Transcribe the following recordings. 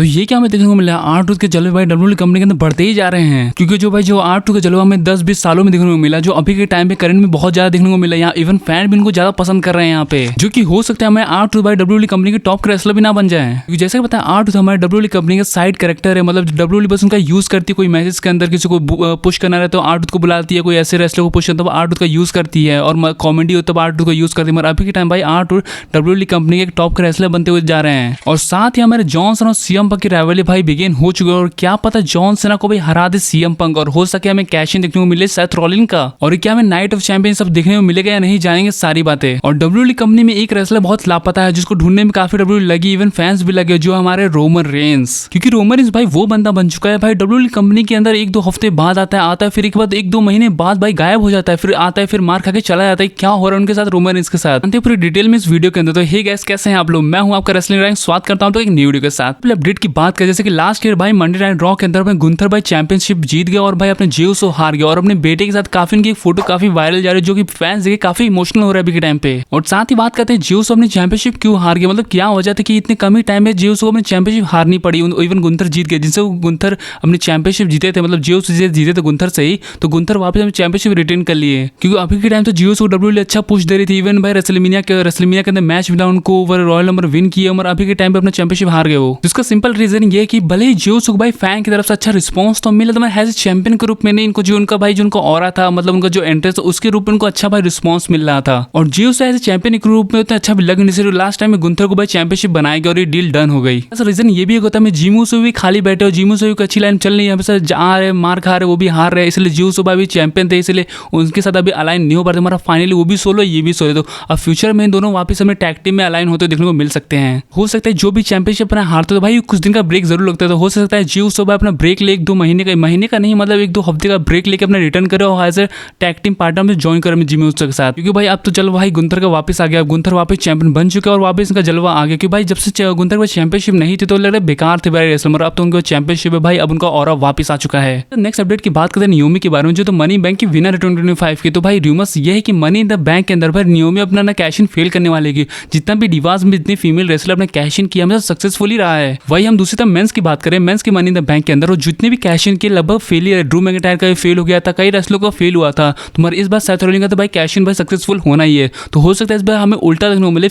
तो ये क्या हमें देखने को मिला, R-Truth के जलवे भाई WWE कंपनी के अंदर बढ़ते ही जा रहे हैं, क्योंकि जो भाई जो R-Truth का जलवा हमें 10-20 सालों में देखने को मिला, जो अभी के टाइम पे करंट में बहुत ज्यादा देखने को मिला। यहाँ इवन फैन भी इनको ज्यादा पसंद कर रहे हैं यहाँ पे, जो कि हो सकता है हमें R-Truth भाई WWE कंपनी के टॉप रेसलर भी ना बन जाए, क्योंकि जैसे कि पता है R-Truth हमारे WWE कंपनी का साइड कैरेक्टर है। मतलब WWE बस उनका यूज करती है, कोई मैसेज के अंदर किसी को पुश करना रहता है तो R-Truth को बुलाती है, कोई ऐसे रेसलर को पुश करता है तो R-Truth का यूज करती है, और कॉमेडी हो तो R-Truth को यूज करती है। मगर अभी के टाइम भाई R-Truth WWE कंपनी के एक टॉप रेसलर बनते हुए जा रहे हैं। और साथ ही हमारे जॉन सीना और CM पंक की राइवलरी भाई बिगिन हो चुकी है, और क्या पता जॉन सीना को भाई हरा दे CM पंक, और हो सके हमें कैश इन देखने को मिले सेथ रॉलिंस का, और क्या हमें नाइट ऑफ चैंपियन सब देखने को मिलेगा या नहीं, जानेंगे सारी बातें। और WWE कंपनी में एक रेसलर बहुत लापता है, जिसको ढूंढने में काफी WWE लगी, इवन फैंस भी लगे, जो हमारे रोमन रेंस, क्योंकि रोमन रेंस भाई वो बंदा बन चुका है भाई WWE कंपनी के अंदर 1-2 हफ्ते बाद आता है, फिर एक बाद 1-2 महीने बाद भाई गायब हो जाता है, फिर आता है, फिर मार खा के चला जाता है। क्या हो रहा है उनके साथ, रोमन रेंस के साथ, जानते हैं पूरी डिटेल में इस वीडियो के अंदर। तो हे गाइस, कैसे हैं आप लोग, मैं हूं आपका रेसलिंग रैंक, स्वागत करता हूं तो एक न्यू वीडियो के साथ। अपडेट की बात करें, जैसे कि लास्ट ईयर भाई मंडे नाइट रॉ के अंदर भाई गुंथर भाई चैंपियनशिप जीत गया, और भाई अपने जे उसो हार गया, और अपने बेटे के साथ काफी इनकी फोटो काफी वायरल जा रही है, जो कि फैंस देखे काफी इमोशनल हो रहा है अभी के टाइम पे। और साथ ही बात करते हैं जे उसो अपनी चैंपियनशिप क्यों हार गया, मतलब क्या वजह थी कि इतने कम ही टाइम में जे उसो को अपनी चैंपियनशिप हारनी पड़ी, इवन गुंथर जीत गए, जिनसे गुंथर अपनी चैंपियनशिप जीते थे, मतलब जे उसो जीते थे गुंथर से ही, तो गुंथर वापस अपनी चैंपियनशिप रिटेन कर लिए, क्योंकि अभी के टाइम तो जे उसो WWE अच्छा पुश दे रही थी। इवन भाई रेसलमेनिया के अंदर मैच मिला उनको, रॉयल नंबर विन किया, और अभी के टाइम पे अपना चैंपियनशिप हार गए वो। जिसका सिंपल रीजन ये कि भले ही जे उसो भाई फैन की तरफ से अच्छा रिस्पांस तो मिला, तो मैं एज चैंपियन के रूप में नहीं, इनको जो उनका भाई जो उनका ऑरा था, मतलब उनका जो एंट्रेंस उसके रूप में उनको अच्छा भाई रिस्पांस मिल रहा था, और जे उसो एज चैंपियन के रूप में उतना अच्छा भी लग नहीं रहा। लास्ट टाइम में गुंथर को भाई चैंपियनशिप बनाया गया और ये डील डन हो गई। रीजन ये भी होता है जे उसो भी खाली बैठे हो, जे उसो की अच्छी लाइन चल रही है, हमेशा जा रहे मार खा रहे, वो भी हार रहे, इसलिए जे उसो भी चैंपियन थे, इसलिए उनके साथ अभी अलाइन नहीं हो पा रहे। हमारा फाइनली वो भी सोलो, ये भी सोलो, तो अब फ्यूचर में दोनों वापस हमें टैग टीम में अलाइन होते देखने को मिल सकते हैं। हो सकता है जो भी चैंपियनशिप अपना हारते तो भाई कुछ दिन का ब्रेक जरूर लगता है, तो हो सकता है जे उसो अपना ब्रेक ले 1-2 महीने का नहीं, मतलब 1-2 हफ्ते का ब्रेक लेके अपना रिटर्न करे और as a tag team partner में ज्वाइन करे जे उसो के साथ, क्योंकि भाई अब तो जलवा भाई गुंथर का वापस आ गया, गुंथर वापस चैंपियन बन चुका है, और वापस इनका जलवा आ गया, क्योंकि भाई जब से गुंथर को चैंपियनशिप नहीं थी तो लग रहा बेकार थे भाई रेसलर, अब तो उनका चैंपियनशिप है भाई, अब उनका ऑरा वापस आ चुका है। नेक्स्ट अपडेट की बात करते हैं नियोमी के बारे में, जो तो मनी बैंक की विनर है 2025 की। तो भाई रूमर्स ये है कि मनी इन द बैंक के अंदर भाई नियोमी अपना ना कैश इन फेल करने वाले की, जितना भी डिवास में जितनी फीमेल रेसलर अपने कैश इन किया, मतलब सक्सेसफुली रहा है। वही हम दूसरी तरफ मेंस की बात करें, मेंस की मनी इन द बैंक के अंदर जितने भी कैश इन के लगभग फेलियर है, ड्रू मैकइंटायर का फेल हो गया था, कई रेसलर का फेल हुआ था, तुम्हारे इस बार सेथ रॉलिंस का तो भाई कैश इन भाई सक्सेसफुल होना ही है। तो हो सकता है इस बार हमें उल्टा देखने को मिले,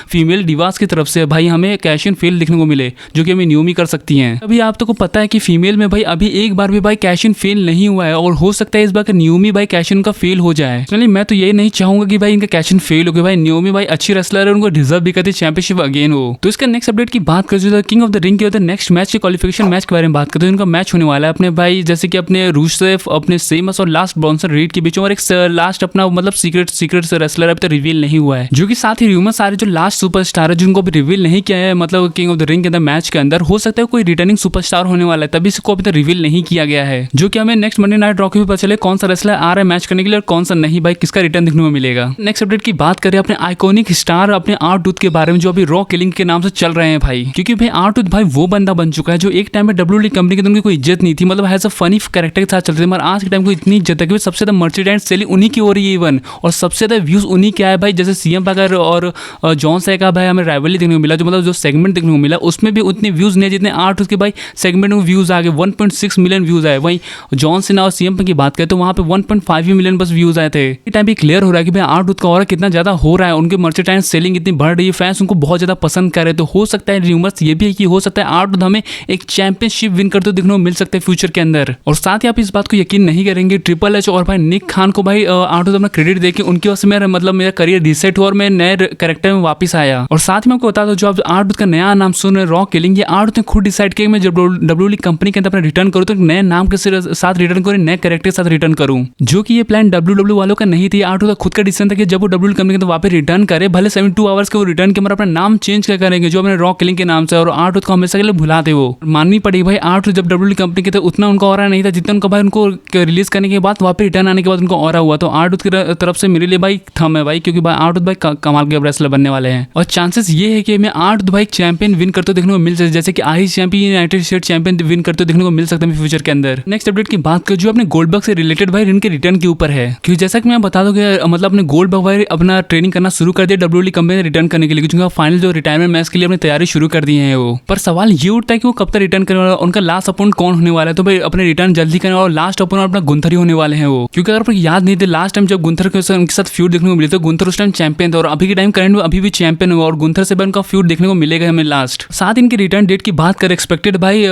फीमेल डिवास की तरफ से भाई हमें कैश इन फेल देखने को मिले, जो कि हमें नियोमी कर सकती हैं। अभी आप तो को पता है कि फीमेल में भाई अभी एक बार भी भाई कैश इन फेल नहीं हुआ है, और हो सकता है इस बार का नियोमी भाई कैश इन का फेल हो जाए। चलिए मैं तो यही नहीं चाहूंगा कि भाई इनका कैश इन फेल हो गया, भाई नियोमी भाई अच्छी रेसलर है, उनको डिजर्व भी करती चैंपियनशिप अगेन हो। तो इसका नेक्स्ट अपडेट की बात करें, किंग ऑफ द रिंग के नेक्स्ट मैच के क्वालिफिकेशन मैच के बारे में बात करते हैं। उनका मैच होने वाला है अपने भाई जैसे कि अपने रूसेफ, अपने सेमस और लास्ट ब्रॉन्सन रीड के बीच में, और एक लास्ट अपना मतलब सीक्रेट से रेसलर अभी तक रिवील नहीं हुआ है, जो कि साथ ही रूमर सारे जो लास्ट सुपरस्टार है जिनको भी रिवील नहीं किया है, मतलब किंग ऑफ द रिंग के अंदर मैच के अंदर, हो सकता है कोई रिटर्निंग सुपरस्टार होने वाला है, तभी इसको अभी तक रिवील नहीं किया गया है, जो कि हमें नेक्स्ट मंडे नाइट रॉ के भी पता चले कौन सा रेसलर आ रहा है मैच करने के लिए और कौन सा नहीं, भाई किसका रिटर्न देखने को मिलेगा। नेक्स्ट अपडेट की बात करें अपने आइकॉनिक स्टार अपने R-Truth के बारे में, जो अभी रॉ किलिंग के नाम से चल रहे हैं भाई, क्योंकि भाई R-Truth भाई वो बंदा बन चुका है जो एक टाइम में WWE कंपनी के उनकी कोई इज्जत नहीं थी, मतलब एज अ फनी कैरेक्टर के साथ चलते थे, मगर आज के टाइम को इतनी इज्जत है कि सबसे ज्यादा मर्चेंडाइज सेलिंग उन्हीं की हो रही है इवन, और सबसे ज्यादा व्यूज उन्हीं के आए भाई, जैसे CM पंक और जॉन सीना का भाई हमें राइवलरी देखने को मिला, जो मतलब जो सेगमेंट देखने को मिला उसमें भी उतने व्यूज नहीं जितने R-Truth के भाई सेगमेंट में व्यूज आ गए, 1.6 मिलियन व्यूज आए। वहीं जॉन सीना और CM पंक की बात करें तो वहाँ पे 1.5 मिलियन बस व्यूज आए थे। इस टाइम भी क्लियर हो रहा है कि भाई R-Truth का ऑरा कितना ज्यादा हो रहा है, उनके मर्चेंडाइज सेलिंग इतनी बढ़ रही है, फैंस उनको बहुत ज्यादा पसंद कर रहे हैं। तो हो सकता है रूमर्स ये भी है कि हो सकता है R-Truth हमें एक चैंपियनशिप विन करते देखने को मिल सकते हैं फ्यूचर के अंदर। और साथ ही आप इस बात को यकीन नहीं करेंगे, ट्रिपल एच और भाई निक खान को भाई R-Truth अपना क्रेडिट देके उनकी वजह से मेरा करियर रिसेट हुआ और मैं नए कैरेक्टर में वापस आया। और साथ में आपको बता दो, जो आप R-Truth का नया नाम सुन रहे रॉ किलिंग, ये R-Truth ने खुद डिसाइड किया मैं जब WWE कंपनी के अंदर अपना रिटर्न करूँ तो नए नाम के साथ रिटर्न करूँ, नए कैरेक्टर के साथ रिटर्न करूँ, जो कि ये प्लान WWE वालों का नहीं थी। R-Truth का खुद का डिसीजन था कि जब वो WWE कंपनी के अंदर वापस रिटर्न करे, भले 72 आवर्स के वो रिटर्न के, अपना नाम चेंज क्या करेंगे जो अपने रॉ किलिंग के नाम से, और R-Truth को हमेशा के लिए भुलाते वो माननी पड़ेगी भाई। R-Truth जब WWE कंपनी के थे उतना उनका ऑरा नहीं था जितना उनका भाई उनको रिलीज करने के बाद वापस रिटर्न आने के बाद उनको ऑरा हुआ। तो R-Truth की तरफ से मेरे लिए भाई थम है भाई, क्योंकि भाई R-Truth भाई कमाल के रेसलर बनने वाले हैं, और चांसेस ये है कि मैं R-Truth भाई चैंपियन विन करते देखने को मिल सकते, जैसे कि IC champion, United state champion win करते देखने को मिल सकता है फ्यूचर के अंदर। नेक्स्ट अपडेट की बात करें जो अपने गोल्डबर्ग से रिलेटेड भाई इनके रिटर्न के ऊपर है, क्योंकि जैसा कि मैं बता दूं कि मतलब अपने गोल्डबर्ग भाई अपना ट्रेनिंग करना शुरू कर दिया WWE कंपनी ने रिटर्न करने के लिए, क्योंकि फाइनल जो रिटायरमेंट मैच के लिए अपनी तैयारी शुरू कर दी है वो। पर सवाल ये उठता है कि वो कब तक रिटर्न करने वाला है, उनका लास्ट अपोनेंट कौन होने वाला है। तो भाई अपने रिटर्न जल्दी करने वाला, और लास्ट अपोनेंट अपना गुंथर ही होने वाले हैं वो। क्योंकि अगर आपको याद नहीं थे, लास्ट टाइम जब गुंथर के उनके साथ फ्यूड देखने को मिले तो गुंथर उस टाइम चैंपियन था, और अभी के टाइम करंट में अभी भी चैंपियन हुआ, और गुंथर से उनका फ्यूड देखने को मिलेगा हमें लास्ट। साथ इनकी रिटर्न डेट की बात करें, एक्सपेक्टेड भाई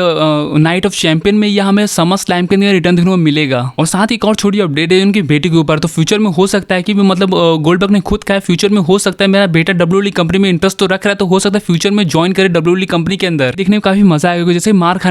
नाइट ऑफ चैंपियन में या हमें समर स्लैम के अंदर रिटर्न देखने को मिलेगा। और साथ ही एक और छोटी अपडेट है उनकी बेटी के ऊपर। तो फ्यूचर में हो सकता है कि मतलब गोल्डबर्ग ने खुद कहा है फ्यूचर में हो सकता है मेरा बेटा डब्ल्यूडब्ल्यूई कंपनी में इंटरेस्ट तो रख रहा है, तो हो सकता है फ्यूचर में ज्वाइन करे डब्ल्यूडब्ल्यूई कंपनी के अंदर। देखने में काफी मजा आएगा। जैसे मार्क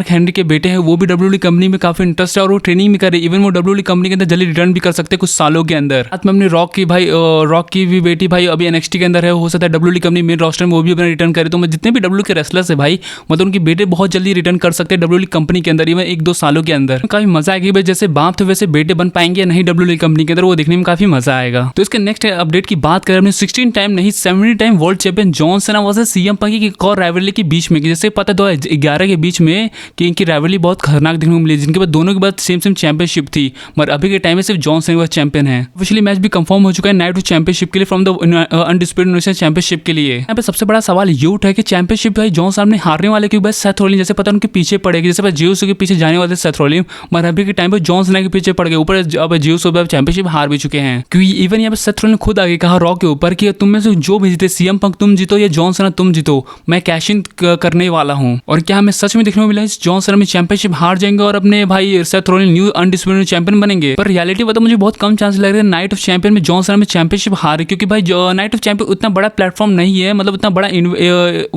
हेनरी के बेटे हैं, वो भी डब्ल्यूडब्ल्यूई कंपनी में काफी इंटरेस्ट है और वो ट्रेनिंग भी करे। इवन वो डब्ल्यूडब्ल्यूई कंपनी के अंदर जल्दी रिटर्न भी कर सकते हैं कुछ सालों के अंदर। साथ में अपने रॉक की भी बेटी भाई अभी एनएक्सटी के अंदर है, हो सकता है डब्ल्यूडब्ल्यूई कंपनी मेन रोस्टर में वो भी अपना रिटर्न करे। तो मैं जितने भी डब्ल्यू के रेसलर्स है भाई, मतलब उनके बेटे बहुत जल्दी रिटर्न कर सकते हैं डब्ल्यूडब्ल्यूई कंपनी के अंदर, इवन 1-2 सालों के अंदर। काफी मजा आएगी भाई, जैसे बाप थे वैसे बेटे बन पाएंगे या नहीं डब्ल्यूडब्ल्यूई कंपनी के अंदर, वो देखने में काफी मजा आएगा। तो इसके नेक्स्ट अपडेट की बात करें, 16 टाइम नहीं 70 time world champion John Cena versus CM Punk की एक और राइवलरी के बीच में, जैसे पता 2011 के बीच में कि इनकी राइवलरी बहुत खतरनाक देखने को मिली, जिनके बाद दोनों के बाद सेम चैंपियनशिप थी, मगर अभी के टाइम में सिर्फ जॉन सीना चैंपियन है। ऑफिशियली मैच भी कंफर्म हो चुका है नाइट चैंपियनशिप के लिए from the undisputed universal championship के लिए। यहाँ पे सबसे बड़ा सवाल ये उठा है कि चैंपियनशिप भाई जॉन सामने हारने वाले क्योंकि भाई सेथ रॉलिंस जैसे पता उनके पीछे पड़ेगी, जैसे जियोसो के पीछे जाने वाले सेथ रॉलिंस, मगर अभी के टाइम पे जॉन सीना के पीछे पड़ गए। ऊपर अब जियोसो चैंपियनशिप हार भी चुके हैं, क्योंकि इवन यहाँ पे सेथ रॉलिंस खुद आगे कहा रॉ के ऊपर कि तुम में से जो भी जीते, सीएम पंक तुम जीतो या जॉन सीना तुम जीतो, मैं कैश इन करने वाला हूँ। और क्या हमें सच में देखने को मिला जॉन सीना में चैंपियनशिप हार जाएंगे और अपने भाई Seth Rollins new undisputed champion बनेंगे। पर रियलिटी बताओ मुझे बहुत कम चांस लग रहा है नाइट ऑफ चैंपियन में जॉन सीना में चैंपियनशिप हारे, क्योंकि भाई नाइट ऑफ चैंपियन उतना बड़ा प्लेटफॉर्म नहीं है, मतलब उतना बड़ा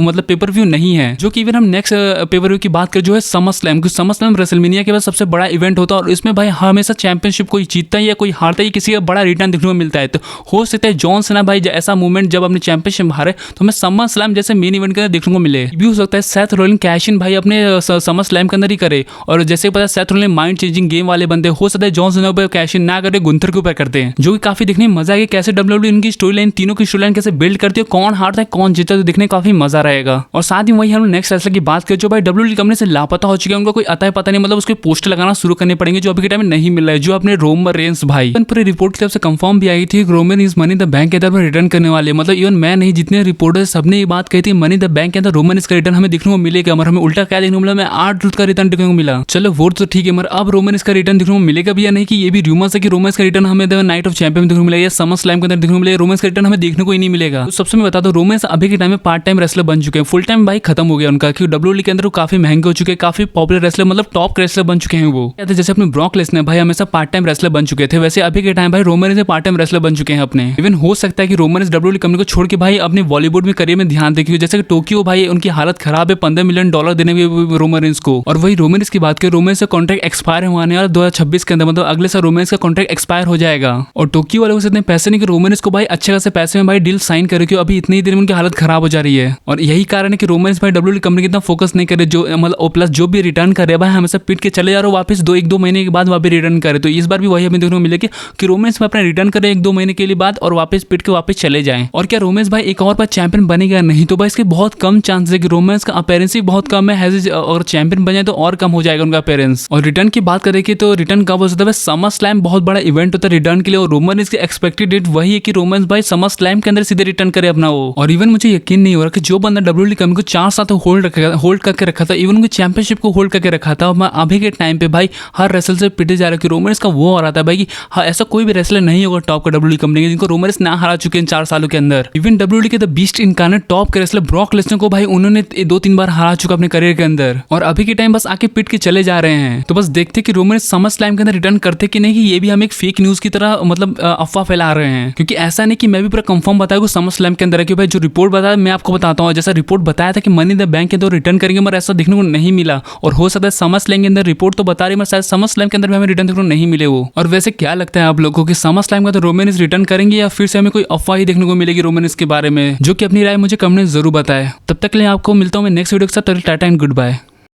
मतलब पेपर व्यू नहीं है। जो कि इवन हम नेक्स्ट पेपर व्यू की बात करें जो है समर स्लैम, क्योंकि समर स्लैम रेसलमेनिया के बाद सबसे बड़ा इवेंट होता है, और इसमें भाई हमेशा चैंपियनशिप कोई जीतता है या कोई हारता है, किसी का बड़ा रिटर्न देखने को मिलता है। तो हो सकता है जॉन सीना भाई ऐसा मूवमेंट जब अपने चैंपियनशिप हारे तो हमें समर स्लैम जैसे मेन इवेंट के अंदर देखने को मिले। भी हो सकता है सेथ रॉलिंस कैश इन भाई अपने समर स्लैम के अंदर ही करे, और जैसे पता Seth Rollins mind changing game वाले बंदे, हो सकता है जॉन सीना पर कैश इन ना करे गुंथर के ऊपर करते हैं, जो कि काफी देखने में मजा आएगा। कैसे डब्ल्यूडब्ल्यूई इनकी स्टोरी लाइन, तीनों की स्टोरी लाइन कैसे बिल्ड करती है, कौन हारता है कौन जीता है, तो देखने काफी मजा रहेगा। और साथ ही वही हम नेक्स्ट रेसलर की बात करें जो भाई डब्ल्यूडब्ल्यूई कंपनी से लापता हो चुके हैं, उनको कोई अता है पता नहीं, मतलब उसके पोस्टर लगाना शुरू करने पड़ेंगे जो अभी के टाइम में नहीं मिल रहा है, जो अपने रोमन रेंस भाई पूरी रिपोर्ट की तरफ से कंफर्म भी आई थी रोमन इस मनी द बैंक के अंदर में रिटर्न करने वाले। मतलब इवन मैं नहीं, जितने रिपोर्टर सबने ये बात कही थी मनी द बैंक के अंदर रोमन इसका रिटर्न हमें देखने को मिलेगा, मगर हमें उल्टा क्या देखने को मिला, मैं R-Truth का रिटर्न देखने को मिला। चलो वो तो ठीक है, मगर अब रोमन इसका रिटर्न देखने को मिलेगा भी या नहीं, कि ये भी रूमर्स है कि रोमन इसका रिटर्न हमें नाइट ऑफ चैंपियन देखने को मिलेगा या समर स्लैम के अंदर देखने को मिलेगा, रोमन इसका रिटर्न हमें देखने को ही नहीं मिलेगा। तो सबसे मैं बता दूं रोमन अभी के टाइम में पार्ट टाइम रेसलर बन चुके हैं, फुल टाइम भाई खत्म हो गया उनका, क्योंकि डब्ल्यूडब्ल्यूई के अंदर वो काफी महंगे हो चुके हैं, काफी पॉपुलर रेसलर मतलब टॉप रेसलर बन चुके हैं वो। जैसे अपने ब्रॉक लेसनर भाई हमेशा पार्ट टाइम रेसलर बन चुके थे, वैसे अभी के टाइम भाई रोमन से पार्ट टाइम रेसलर बन चुके हैं अपने। इवन हो सकता है कि रोमन डब्ल्यूडब्ल्यूई कंपनी को छोड़ के भाई अपने बॉलीवुड में करियर में ध्यान दें, जैसे कि टोक्यो भाई उनकी हालत खराब है, $15 मिलियन देने हुए रोमन रेंस को। और वही रोमन रेंस की बात करें, रोमन से कॉन्ट्रैक्ट एक्सपायर होने वाला 2026 के अंदर, मतलब अगले साल रोमन का कॉन्ट्रैक्ट एक्सपायर हो जाएगा। और टोक्यो वाले को इतने पैसे नहीं कि रोमन रेंस को भाई अच्छे खासे पैसे में भाई डील साइन करे, क्योंकि अभी इतनी देर में उनकी हालत खराब हो जा रही है। और यही कारण है कि रोमन रेंस भाई डब्ल्यूडब्ल्यूई कंपनी इतना फोकस नहीं करे, जो मतलब प्लस जो भी रिटर्न करे भाई हमेशा पीट के चले जा रहे हो वापस 1-2 महीने के बाद वापस रिटर्न करे। तो इस बार भी वही हमें देखने को मिलेगा कि रोमेंस में अपना रिटर्न करे 1-2 महीने के लिए बाद और वापस पीट के वापस चले जाएं। और क्या रोमेंस भाई एक और बार चैंपियन बनेगा नहीं, तो भाई इसके बहुत कम चांसेस है कि रोमेंस का अपीयरेंस ही बहुत कम है, और चैंपियन बन जाए तो और कम हो जाएगा उनका अपीयरेंस। और रिटर्न की बात करें कि तो रिटर्न कब हो सकता है, समर स्लैम बहुत बड़ा इवेंट होता है रिटर्न के लिए, और रोमन इसकी एक्सपेक्टेड डेट वही है कि रोमेंस भाई समर स्लैम के अंदर सीधे रिटर्न करे अपना वो। और इवन मुझे यकीन नहीं हो रहा कि जो बंदा डब्ल्यूडब्ल्यूई कंपनी को 4 साल होल्ड करके रखा था, इवन उनकी चैंपियनशिप को होल्ड करके रखा था, मैं अभी के टाइम पे भाई हर रेसलर से पिटे जा रहा है कि रोमन का वो हो रहा था भाई कि ऐसा कोई भी रेसलर नहीं होगा टॉप का डब्ल्यूडब्ल्यूई कंपनी के जिनको रोमन ना हरा चुके हैं 4 सालों के अंदर। इवन डब्ल्यूडब्ल्यूई के द बीस्ट इनकार्नेट टॉप के रेसलर ब्रॉक लेसनर को भाई उन्होंने 2-3 बार हरा चुका अपने करियर के अंदर, और अभी के टाइम बस आके पिट के चले जा रहे हैं। तो बस देखते कि रोमन समर स्लैम के अंदर रिटर्न करते कि नहीं, कि ये भी हम एक फेक न्यूज की तरह मतलब अफवाह फैला रहे हैं, क्योंकि ऐसा नहीं कि मैं भी पूरा कंफर्म बताया समर स्लैम के अंदर है, कि भाई जो रिपोर्ट बताया मैं आपको बताता हूँ, जैसा रिपोर्ट बताया था कि मनी द बैंक के अंदर रिटर्न करेंगे, मगर ऐसा देखने को नहीं मिला। और हो सकता है समर स्लैम के अंदर रिपोर्ट तो बता रही, मगर शायद समर स्लैम के अंदर भी हमें रिटर्न देखने को नहीं मिले वो। और वैसे क्या लगता है आप लोगों को कि समर स्लैम का तो रोमन रिटर्न करेंगे या फिर से हमें कोई अफवाह ही देखने को मिलेगी रोमन के बारे में? जो कि अपनी राय मुझे कमेंट में जरूर बताए। तब तक के लिए आपको मिलता हूँ मैं नेक्स्ट वीडियो के साथ। Tata and good bye.